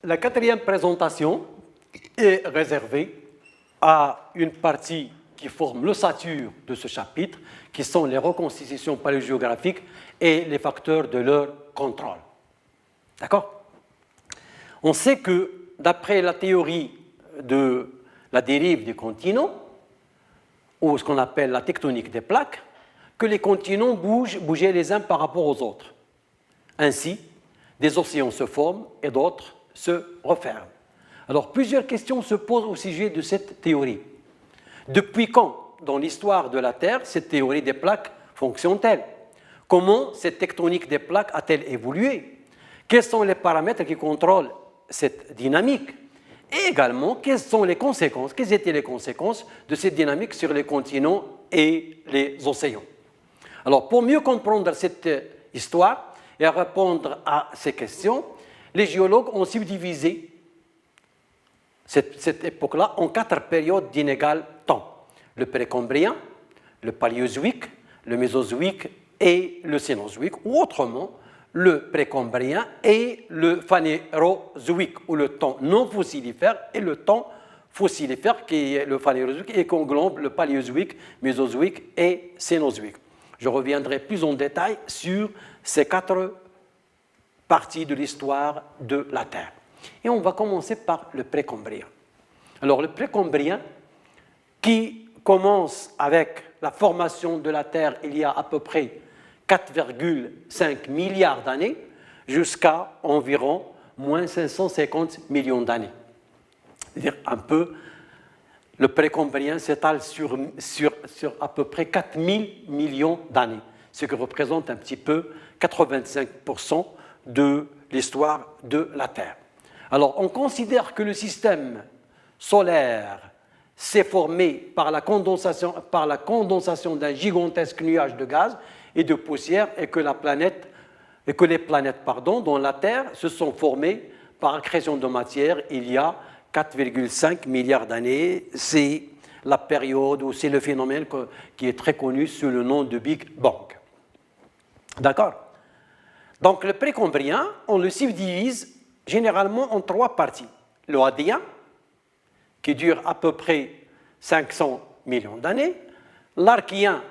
La quatrième présentation est réservée à une partie qui forme l'ossature de ce chapitre, qui sont les reconstitutions paléogéographiques et les facteurs de leur contrôle. D'accord? On sait que, d'après la théorie de la dérive des continents, ou ce qu'on appelle la tectonique des plaques, que les continents bougeaient les uns par rapport aux autres. Ainsi, des océans se forment et d'autres se referment. Alors, plusieurs questions se posent au sujet de cette théorie. Depuis quand, dans l'histoire de la Terre, cette théorie des plaques fonctionne-t-elle? Comment cette tectonique des plaques a-t-elle évolué? Quels sont les paramètres qui contrôlent cette dynamique? Et également, quelles étaient les conséquences de cette dynamique sur les continents et les océans? Alors, pour mieux comprendre cette histoire et répondre à ces questions, les géologues ont subdivisé cette époque-là en 4 périodes d'inégal temps. Le précambrien, le paléozoïque, le mésozoïque et le cénozoïque, ou autrement, le précambrien et le phanérozoïque, ou le temps non fossilifère et le temps fossilifère, qui est le phanérozoïque, et qui englobe le paléozoïque, mésozoïque et cénozoïque. Je reviendrai plus en détail sur ces 4 parties de l'histoire de la Terre. Et on va commencer par le précambrien. Alors, le précambrien, qui commence avec la formation de la Terre il y a à peu près 4,5 milliards d'années, jusqu'à environ moins 550 millions d'années. C'est-à-dire un peu, le précambrien s'étale sur à peu près 4000 millions d'années, ce qui représente un petit peu 85% de l'histoire de la Terre. Alors, on considère que le système solaire s'est formé par la condensation d'un gigantesque nuage de gaz et de poussière, et que les planètes dont la Terre se sont formées par accrétion de matière il y a 4,5 milliards d'années. C'est la période où c'est le phénomène qui est très connu sous le nom de Big Bang. D'accord? Donc, le précambrien, on le subdivise généralement en 3 parties. Le Hadien, qui dure à peu près 500 millions d'années, l'Archéen,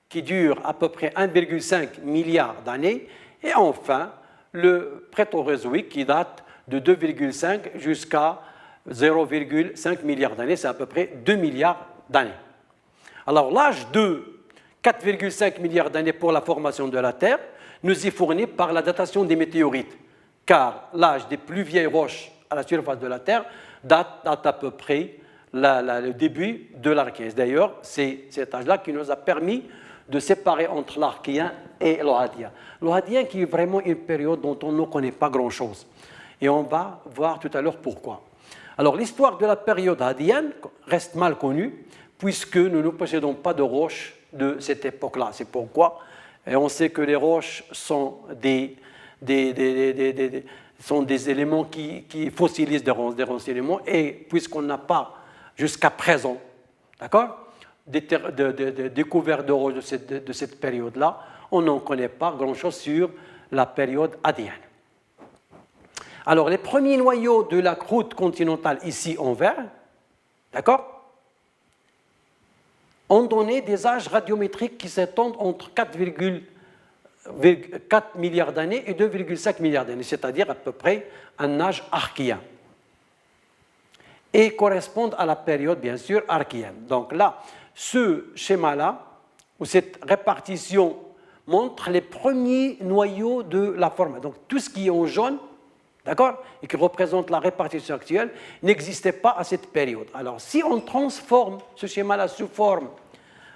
qui dure à peu près 1,5 milliard d'années, et enfin le Prétérozoïque, qui date de 2,5 jusqu'à 0,5 milliard d'années, c'est à peu près 2 milliards d'années. Alors, l'âge de 4,5 milliards d'années pour la formation de la Terre nous est fourni par la datation des météorites, car l'âge des plus vieilles roches à la surface de la Terre date à peu près le début de l'Archéen. D'ailleurs, c'est cet âge-là qui nous a permis de séparer entre l'Archéen et le Hadien. Le Hadien qui est vraiment une période dont on ne connaît pas grand-chose. Et on va voir tout à l'heure pourquoi. Alors, l'histoire de la période hadienne reste mal connue, puisque nous ne possédons pas de roches de cette époque-là. C'est pourquoi on sait que les roches sont des éléments qui fossilisent des renseignements, et puisqu'on n'a pas jusqu'à présent, d'accord, des découvertes de roches de cette période-là, on n'en connaît pas grand-chose sur la période hadienne. Alors, les premiers noyaux de la croûte continentale, ici en vert, d'accord, ont donné des âges radiométriques qui s'étendent entre 4,4 milliards d'années et 2,5 milliards d'années, c'est-à-dire à peu près un âge archéen, et correspondent à la période, bien sûr, archéenne. Donc là, ce schéma-là, ou cette répartition, montre les premiers noyaux de la forme. Donc tout ce qui est en jaune, d'accord, et qui représente la répartition actuelle, n'existait pas à cette période. Alors, si on transforme ce schéma-là sous forme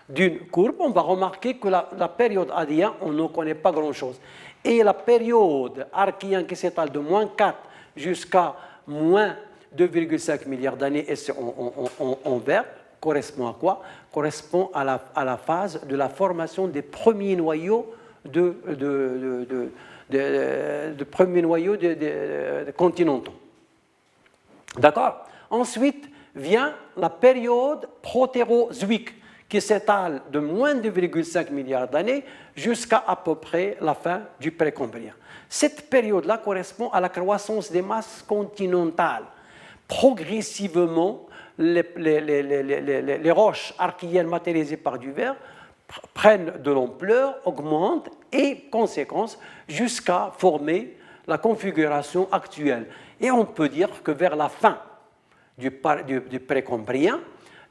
d'une courbe, on va remarquer que la période hadienne, on ne connaît pas grand-chose. Et la période archéenne qui s'étale de moins 4 jusqu'à moins 2,5 milliards d'années, et c'est en vert, correspond à quoi? Correspond à la phase de la formation des premiers noyaux de continentaux. D'accord? Ensuite vient la période protérozoïque, qui s'étale de moins de 2,5 milliards d'années jusqu'à à peu près la fin du précambrien. Cette période-là correspond à la croissance des masses continentales. Progressivement, les roches archéennes matérialisées par du verre prennent de l'ampleur, augmentent et, conséquence, jusqu'à former la configuration actuelle. Et on peut dire que vers la fin du précambrien,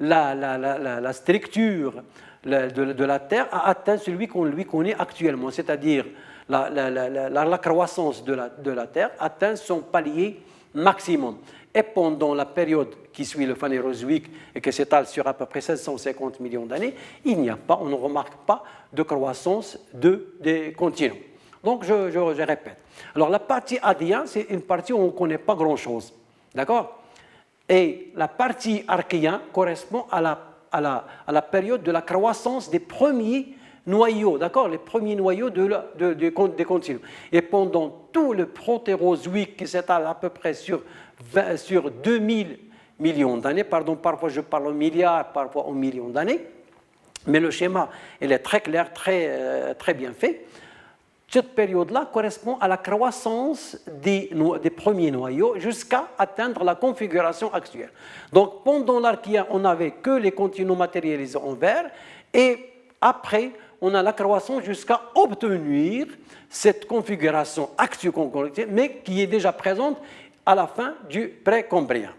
la structure de la Terre a atteint celui qu'on lui connaît actuellement, c'est-à-dire la croissance de la Terre atteint son palier maximum. Et pendant la période qui suit le Phanérozoïque et qui s'étale sur à peu près 750 millions d'années, on ne remarque pas de croissance des continents. Donc, je répète. Alors, la partie Hadien, c'est une partie où on ne connaît pas grand-chose. D'accord? Et la partie Archéen correspond à la période de la croissance des premiers noyaux, d'accord, les premiers noyaux des continents. Et pendant tout le Protérozoïque qui s'étale à peu près sur 2000 millions d'années, pardon, parfois je parle en milliards, parfois en millions d'années, mais le schéma il est très clair, très bien fait. Cette période-là correspond à la croissance des premiers noyaux jusqu'à atteindre la configuration actuelle. Donc pendant l'Archéen, on n'avait que les continents matérialisés en verre, et après, on a la croissance jusqu'à obtenir cette configuration actuelle, mais qui est déjà présente à la fin du précambrien.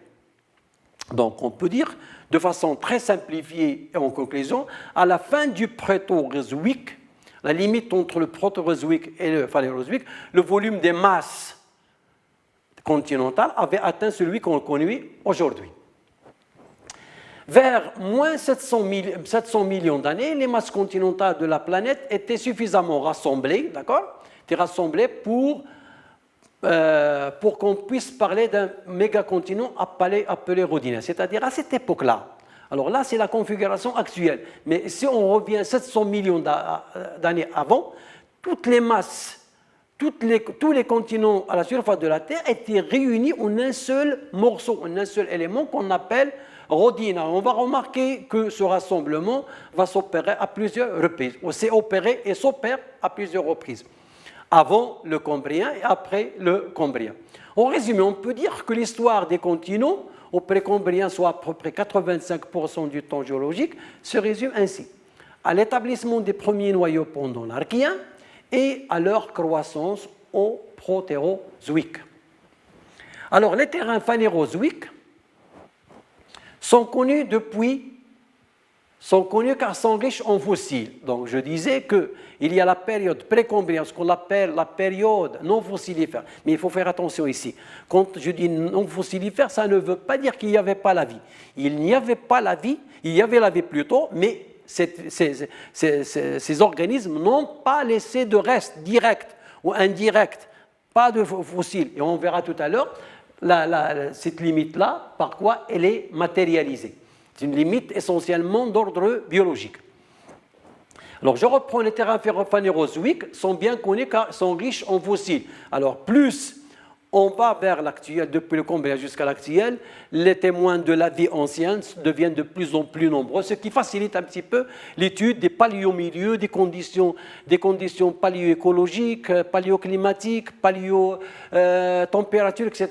Donc on peut dire, de façon très simplifiée et en conclusion, à la fin du Protérozoïque, la limite entre le Protérozoïque et le Phanérozoïque, le volume des masses continentales avait atteint celui qu'on connaît aujourd'hui. Vers moins 700 millions d'années, les masses continentales de la planète étaient suffisamment rassemblées, d'accord, étaient rassemblées pour qu'on puisse parler d'un mégacontinent appelé Rhodinien. C'est-à-dire à cette époque-là. Alors là, c'est la configuration actuelle. Mais si on revient 700 millions d'années avant, toutes les masses, tous les continents à la surface de la Terre étaient réunis en un seul morceau, en un seul élément qu'on appelle Rhodina. On va remarquer que ce rassemblement va s'opérer à plusieurs reprises. On s'est opéré et s'opère à plusieurs reprises. Avant le Cambrien et après le Cambrien. En résumé, on peut dire que l'histoire des continents au précambrien, soit à peu près 85% du temps géologique, se résume ainsi. À l'établissement des premiers noyaux pendant l'Archéen et à leur croissance au Protérozoïque. Alors, les terrains phanérozoïques sont connus car sont riches en fossiles. Donc, je disais qu'il y a la période précambrienne, ce qu'on appelle la période non fossilifère. Mais il faut faire attention ici. Quand je dis non fossilifère, ça ne veut pas dire qu'il n'y avait pas la vie. Il n'y avait pas la vie, il y avait la vie plutôt, mais ces organismes n'ont pas laissé de reste direct ou indirect, pas de fossiles. Et on verra tout à l'heure cette limite-là, par quoi elle est matérialisée. C'est une limite essentiellement d'ordre biologique. Alors, je reprends les terrains phanérozoïques, sont bien connus car sont riches en fossiles. Alors, plus on va vers l'actuel, depuis le Cambrien jusqu'à l'actuel, les témoins de la vie ancienne deviennent de plus en plus nombreux, ce qui facilite un petit peu l'étude des paléomilieux, des conditions paléoécologiques, paléoclimatiques, températures, etc.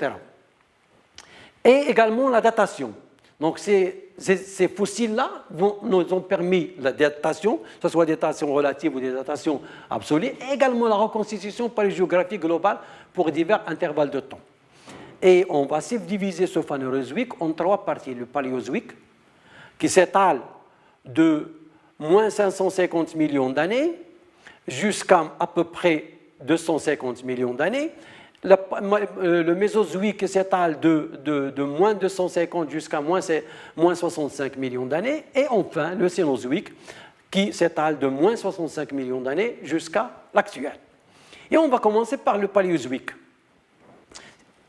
Et également la datation. Donc, ces fossiles-là nous ont permis la datation, que ce soit des datations relatives ou des datations absolues, et également la reconstitution paléogéographique globale pour divers intervalles de temps. Et on va subdiviser ce phanérozoïque en trois parties. Le paléozoïque, qui s'étale de moins 550 millions d'années jusqu'à à peu près 250 millions d'années. Le mésozoïque qui s'étale de moins 250 jusqu'à moins 65 millions d'années, et enfin le cénozoïque qui s'étale de moins 65 millions d'années jusqu'à l'actuel. Et on va commencer par le paléozoïque,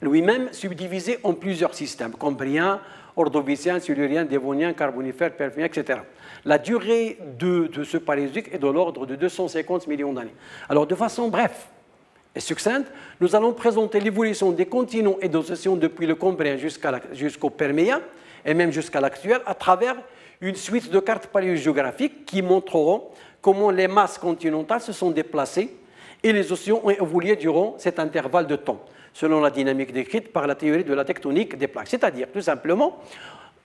lui-même subdivisé en plusieurs systèmes, cambrien, ordovicien, silurien, dévonien, carbonifère, perfien, etc. La durée de ce paléozoïque est de l'ordre de 250 millions d'années. Alors de façon brève et succincte, nous allons présenter l'évolution des continents et des océans depuis le Cambrien jusqu'au Permien et même jusqu'à l'actuel à travers une suite de cartes paléogéographiques qui montreront comment les masses continentales se sont déplacées et les océans ont évolué durant cet intervalle de temps, selon la dynamique décrite par la théorie de la tectonique des plaques. C'est-à-dire, tout simplement,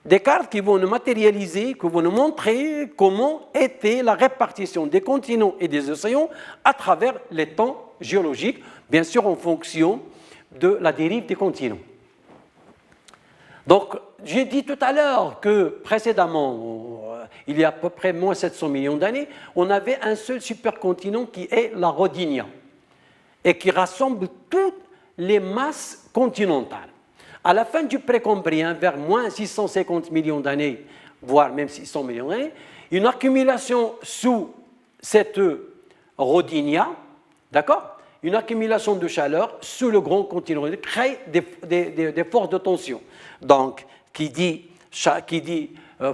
des cartes qui vont nous matérialiser, qui vont nous montrer comment était la répartition des continents et des océans à travers les temps géologiques, bien sûr en fonction de la dérive des continents. Donc, j'ai dit tout à l'heure que précédemment, il y a à peu près moins 700 millions d'années, on avait un seul supercontinent qui est la Rodinia et qui rassemble toutes les masses continentales. À la fin du précambrien, vers moins 650 millions d'années, voire même 600 millions d'années, une accumulation sous cette Rodinia, d'accord, une accumulation de chaleur sous le grand continent crée des forces de tension. Donc, qui dit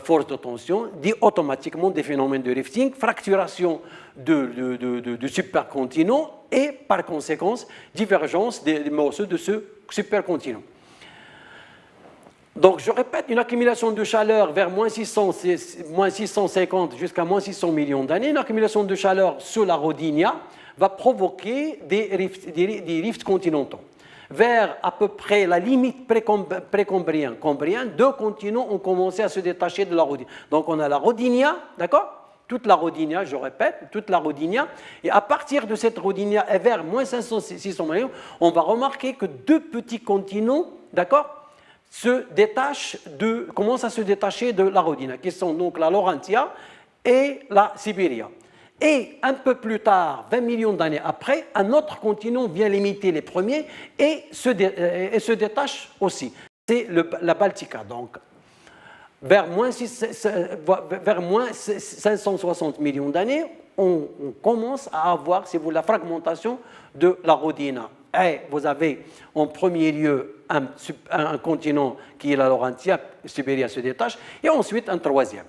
force de tension dit automatiquement des phénomènes de rifting, fracturation de supercontinents et par conséquence divergence des morceaux de ce supercontinent. Donc, je répète, une accumulation de chaleur vers moins 650 jusqu'à moins 600 millions d'années, une accumulation de chaleur sur la Rodinia va provoquer des rifts continentaux. Vers à peu près la limite précambrien, deux continents ont commencé à se détacher de la Rodinia. Donc, on a la Rodinia, d'accord ? Toute la Rodinia, je répète, toute la Rodinia. Et à partir de cette Rodinia et vers moins 500-600 millions, on va remarquer que deux petits continents, d'accord, commencent à se détacher de la Rodinia, qui sont donc la Laurentia et la Sibéria. Et un peu plus tard, 20 millions d'années après, un autre continent vient limiter les premiers et se détache aussi. C'est la Baltica. Donc, vers moins 560 millions d'années, on commence à avoir, si vous voulez, la fragmentation de la Rodinia. Et vous avez en premier lieu un continent qui est la Laurentia, Sibéria se détache, et ensuite un troisième.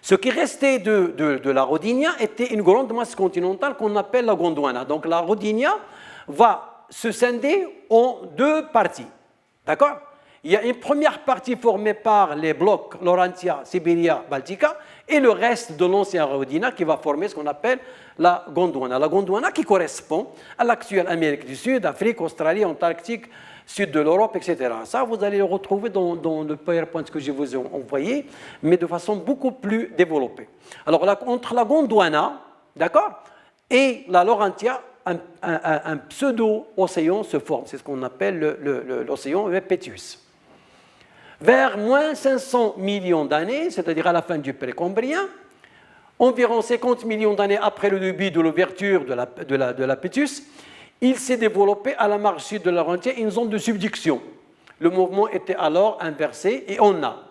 Ce qui restait de la Rodinia était une grande masse continentale qu'on appelle la Gondwana. Donc la Rodinia va se scinder en deux parties. D'accord ? Il y a une première partie formée par les blocs Laurentia, Sibéria, Baltica, et le reste de l'ancien Rodinia qui va former ce qu'on appelle la Gondwana. La Gondwana qui correspond à l'actuelle Amérique du Sud, Afrique, Australie, Antarctique, sud de l'Europe, etc. Ça, vous allez le retrouver dans le PowerPoint que je vous ai envoyé, mais de façon beaucoup plus développée. Alors, entre la Gondwana, d'accord, et la Laurentia, un pseudo-océan se forme. C'est ce qu'on appelle l'océan Eupétus. Vers moins 500 millions d'années, c'est-à-dire à la fin du précambrien, environ 50 millions d'années après le début de l'ouverture de la Pétus, il s'est développé à la marge sud de la Laurentia une zone de subduction. Le mouvement était alors inversé et on a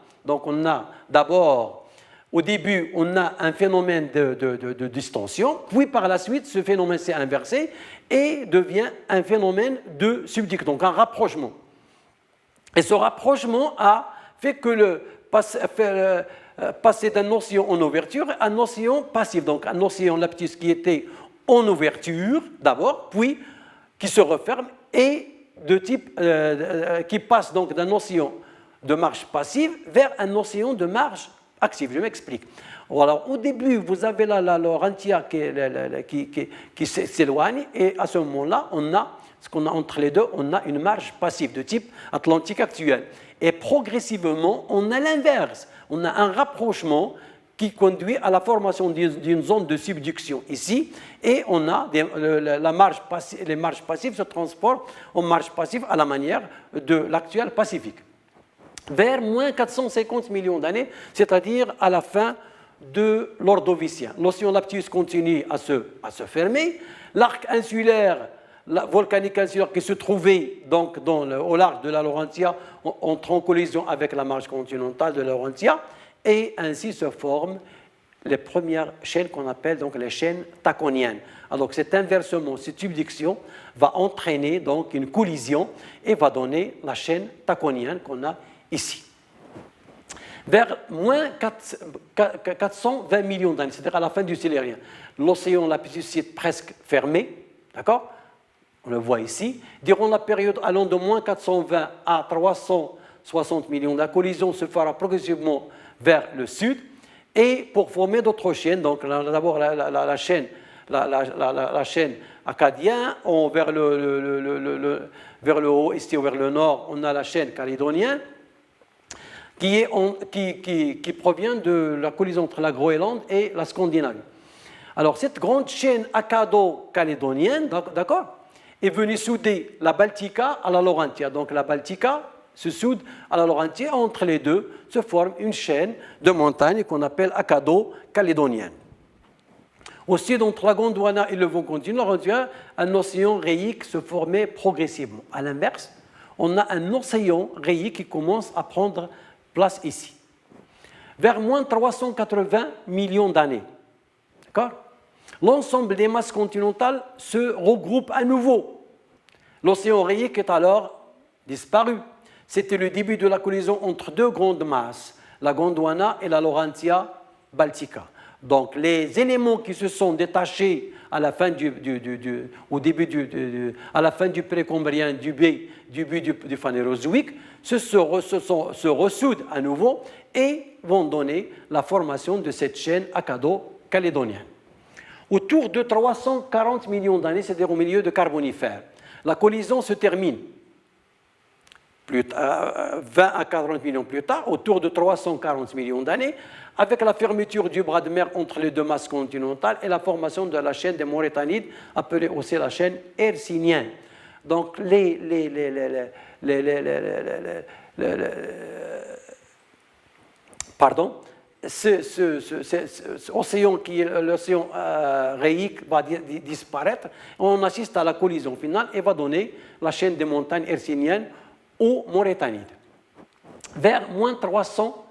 d'abord, au début, on a un phénomène de distension, puis par la suite, ce phénomène s'est inversé et devient un phénomène de subduction, donc un rapprochement. Et ce rapprochement a fait que passer d'un océan en ouverture à un océan passif, donc un océan Laptus qui était en ouverture d'abord, puis qui se referme et de type qui passe donc d'un océan de marge passive vers un océan de marge active. Je m'explique. Alors, au début, vous avez la Laurentia qui s'éloigne et à ce moment-là, entre les deux, on a une marge passive de type atlantique actuel. Et progressivement, on a l'inverse. On a un rapprochement qui conduit à la formation d'une zone de subduction ici, et on a les marges passives se transforment en marges passives à la manière de l'actuel Pacifique. Vers moins 450 millions d'années, c'est-à-dire à la fin de l'Ordovicien. L'océan Laptus continue à se fermer, l'arc insulaire, volcanique insulaire qui se trouvait donc au large de la Laurentia entre en collision avec la marge continentale de la Laurentia, et ainsi se forment les premières chaînes qu'on appelle donc les chaînes taconiennes. Alors cet inversement, cette subduction va entraîner donc une collision et va donner la chaîne taconienne qu'on a ici. Vers moins 420 millions d'années, c'est-à-dire à la fin du Silérien, l'océan Laptus est presque fermé, d'accord ? On le voit ici. Durant la période allant de moins 420 à 360 millions, la collision se fera progressivement vers le sud et pour former d'autres chaînes. Donc d'abord la chaîne acadienne, vers le haut, ici vers le nord, on a la chaîne calédonienne qui provient de la collision entre la Groenland et la Scandinavie. Alors cette grande chaîne acado-calédonienne, d'accord, est venue souder la Baltica à la Laurentia. Donc la Baltica se soude à la Laurentia, entre les deux se forme une chaîne de montagnes qu'on appelle acado-calédonienne. Au sud, entre la Gondwana et le vent continu, un océan rhéique se formait progressivement. À l'inverse, on a un océan rhéique qui commence à prendre place ici. Vers moins 380 millions d'années, l'ensemble des masses continentales se regroupe à nouveau. L'océan rhéique est alors disparu. C'était le début de la collision entre deux grandes masses, la Gondwana et la Laurentia Baltica. Donc les éléments qui se sont détachés à la fin à la fin du précambrien, début du Phanérozoïque, se ressoudent à nouveau et vont donner la formation de cette chaîne acado-calédonienne. Autour de 340 millions d'années, c'est-à-dire au milieu de Carbonifère, la collision se termine. 20 à 40 millions plus tard, autour de 340 millions d'années, avec la fermeture du bras de mer entre les deux masses continentales et la formation de la chaîne des Mauritanides, appelée aussi la chaîne hercynienne. Donc, cet océan qui est l'océan rhéique va disparaître. On assiste à la collision finale et va donner la chaîne des montagnes hercyniennes aux Mauritanides. Vers moins 300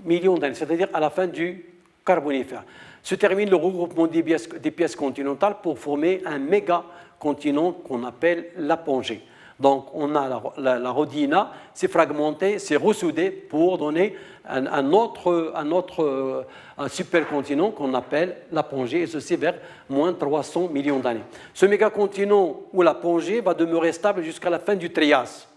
millions d'années, c'est-à-dire à la fin du Carbonifère, se termine le regroupement des pièces continentales pour former un méga continent qu'on appelle l'apogée. Donc on a la rhodina, c'est fragmenté, c'est ressoudé pour donner un autre supercontinent qu'on appelle l'apogée, et ceci vers moins 300 millions d'années. Ce mégacontinent ou l'apogée va demeurer stable jusqu'à la fin du Trias,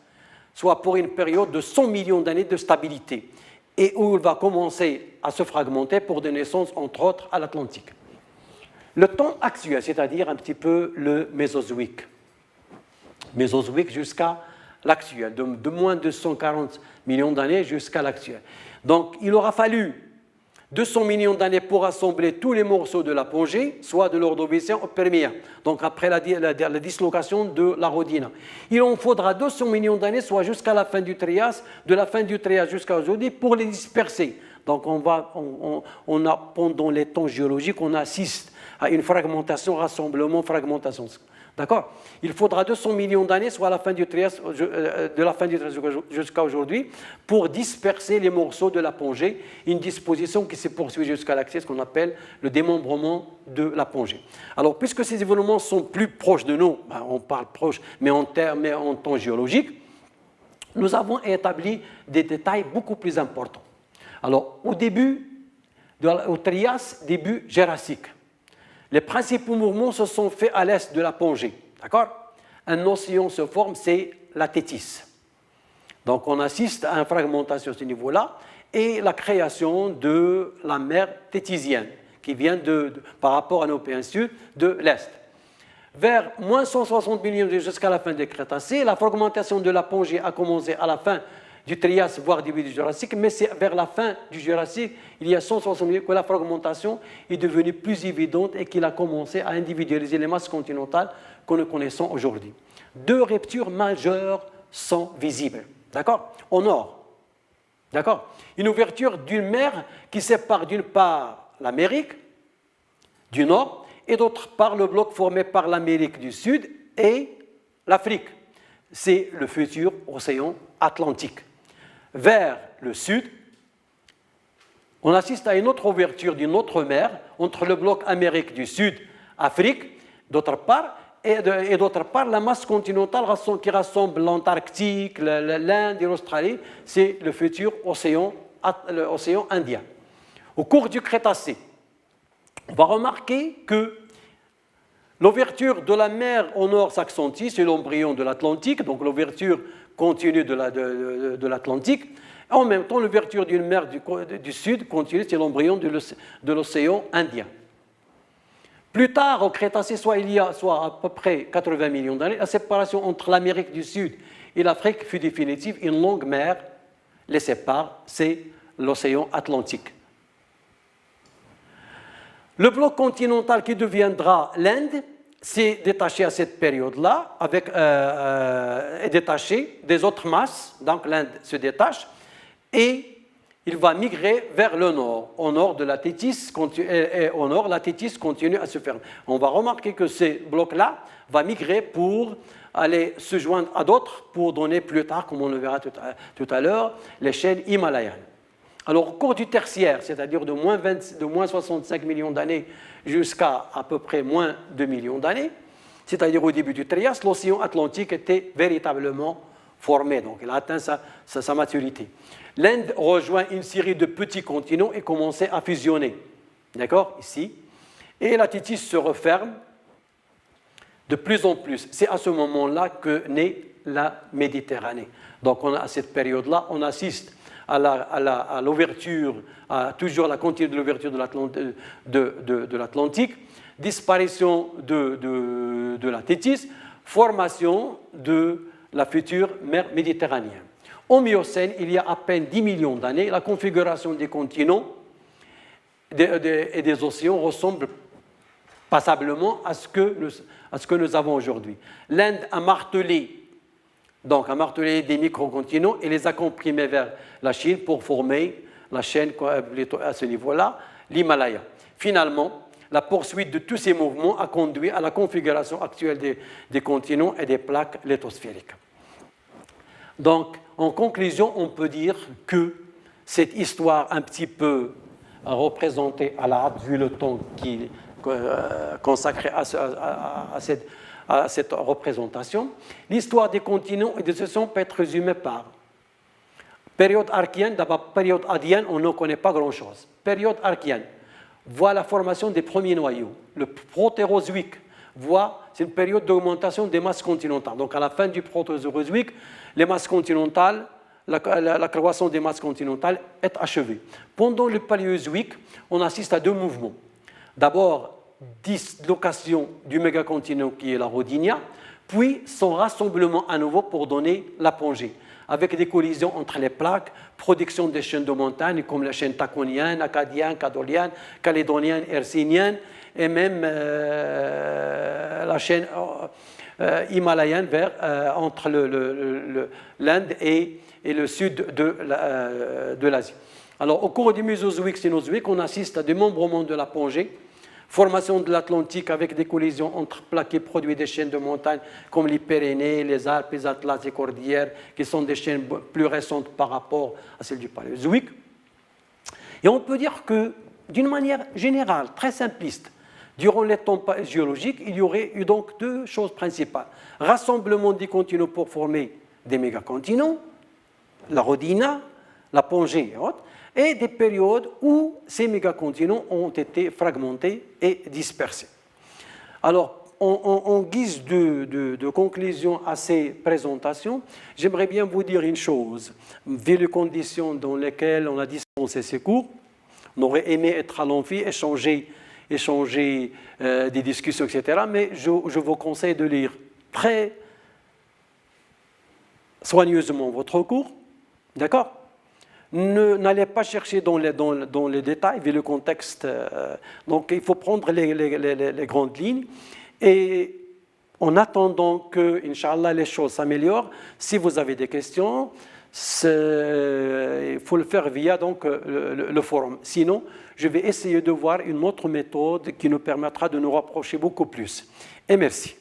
soit pour une période de 100 millions d'années de stabilité, et où il va commencer à se fragmenter pour des naissances, entre autres, à l'Atlantique. Le temps actuel, c'est-à-dire un petit peu le Mésozoïque jusqu'à l'actuel, de moins de 140 millions d'années jusqu'à l'actuel. Donc, il aura fallu 200 millions d'années pour assembler tous les morceaux de l'apogée, soit de l'Ordovicien au Permien, donc après la dislocation de la rhodina. Il en faudra 200 millions d'années, soit jusqu'à la fin du Trias, de la fin du Trias jusqu'à aujourd'hui, pour les disperser. Donc on a, pendant les temps géologiques, on assiste à une fragmentation, rassemblement, fragmentation. D'accord ? Il faudra 200 millions d'années, soit à la fin du Trias, de la fin du Trias jusqu'à aujourd'hui, pour disperser les morceaux de l'apogée, une disposition qui se poursuit jusqu'à l'accès, ce qu'on appelle le démembrement de l'apogée. Alors, puisque ces événements sont plus proches de nous, on parle proche, mais en temps géologique, nous avons établi des détails beaucoup plus importants. Alors, au Trias, début Jurassique, les principaux mouvements se sont faits à l'est de l'apogée. D'accord ? Un océan se forme, c'est la Thétis. Donc on assiste à une fragmentation à ce niveau-là et la création de la mer Thétisienne qui vient par rapport à nos pays sud de l'est. Vers moins 160 millions jusqu'à la fin du Crétacé, la fragmentation de l'apogée a commencé à la fin du Trias, voire début du Jurassique, mais c'est vers la fin du Jurassique, il y a 160 millions, que la fragmentation est devenue plus évidente et qu'il a commencé à individualiser les masses continentales que nous connaissons aujourd'hui. Deux ruptures majeures sont visibles, d'accord ? Au nord, d'accord ? Une ouverture d'une mer qui sépare d'une part l'Amérique du Nord et d'autre part le bloc formé par l'Amérique du Sud et l'Afrique. C'est le futur océan Atlantique. Vers le sud, on assiste à une autre ouverture d'une autre mer entre le bloc Amérique du Sud, Afrique, d'autre part, et d'autre part, la masse continentale qui rassemble l'Antarctique, l'Inde et l'Australie, c'est le futur océan Indien. Au cours du Crétacé, on va remarquer que l'ouverture de la mer au nord s'accentue, c'est l'embryon de l'Atlantique, donc l'ouverture continue de l'Atlantique. En même temps, l'ouverture d'une mer du Sud continue, c'est l'embryon de l'océan Indien. Plus tard, au Crétacé, soit à peu près 80 millions d'années, la séparation entre l'Amérique du Sud et l'Afrique fut définitive. Une longue mer les sépare, c'est l'océan Atlantique. Le bloc continental qui deviendra l'Inde s'est détaché à cette période-là, est détaché des autres masses, donc l'Inde se détache, et il va migrer vers le nord. Au nord de la Tétis, au nord, la Tétis continue à se fermer. On va remarquer que ce bloc-là va migrer pour aller se joindre à d'autres pour donner plus tard, comme on le verra tout à l'heure, les chaînes himalayennes. Alors, au cours du tertiaire, c'est-à-dire de moins 65 millions d'années jusqu'à à peu près moins 2 millions d'années, c'est-à-dire au début du Trias, l'océan Atlantique était véritablement formé, donc il a atteint sa maturité. L'Inde rejoint une série de petits continents et commençait à fusionner, d'accord, ici, et la Tétis se referme de plus en plus. C'est à ce moment-là que naît la Méditerranée. Donc, à cette période-là, on assiste à l'ouverture, toujours la continuité de l'ouverture de l'Atlantique, disparition de la Tétis, formation de la future mer Méditerranéenne. Au Miocène, il y a à peine 10 millions d'années, la configuration des continents et des océans ressemble passablement à ce que nous avons aujourd'hui. L'Inde a martelé des microcontinents et les a comprimés vers la Chine pour former la chaîne à ce niveau-là, l'Himalaya. Finalement, la poursuite de tous ces mouvements a conduit à la configuration actuelle des continents et des plaques lithosphériques. Donc, en conclusion, on peut dire que cette histoire un petit peu représentée à la hâte, vu le temps qui est consacré à cette représentation, l'histoire des continents et des océans peut être résumée par période archéenne. D'abord, période adienne, on ne connaît pas grand-chose. Période archéenne, voit la formation des premiers noyaux. Le protérozoïque, c'est une période d'augmentation des masses continentales. Donc, à la fin du protérozoïque, les masses continentales, la croissance des masses continentales est achevée. Pendant le paléozoïque, on assiste à deux mouvements. D'abord, dislocation du mégacontinent qui est la Rodinia, puis son rassemblement à nouveau pour donner l'apogée, avec des collisions entre les plaques, production des chaînes de montagne comme les chaînes taconiennes, acadiennes, cadoliennes, calédoniennes, hercyniennes, et même la chaîne himalayenne entre l'Inde et le sud de l'Asie. Alors, au cours du Mésozoïque-Cénozoïque, on assiste à démembrement de l'apogée, formation de l'Atlantique avec des collisions entre plaques qui produisent des chaînes de montagnes comme les Pyrénées, les Alpes, les Atlas, les Cordillères, qui sont des chaînes plus récentes par rapport à celles du Paléozoïque. Et on peut dire que, d'une manière générale, très simpliste, durant les temps géologiques, il y aurait eu donc deux choses principales. Rassemblement des continents pour former des mégacontinents, la Rhodina, la Pangée et autres, et des périodes où ces mégacontinents ont été fragmentés et dispersés. Alors, en guise de conclusion à ces présentations, j'aimerais bien vous dire une chose. Vu les conditions dans lesquelles on a dispensé ces cours, on aurait aimé être à l'amphi, échanger des discussions, etc. Mais je vous conseille de lire très soigneusement votre cours, d'accord ? N'allez pas chercher dans les détails, vu le contexte. Donc, il faut prendre les grandes lignes. Et en attendant que, Inch'Allah, les choses s'améliorent, si vous avez des questions, il faut le faire via donc, le forum. Sinon, je vais essayer de voir une autre méthode qui nous permettra de nous rapprocher beaucoup plus. Et merci.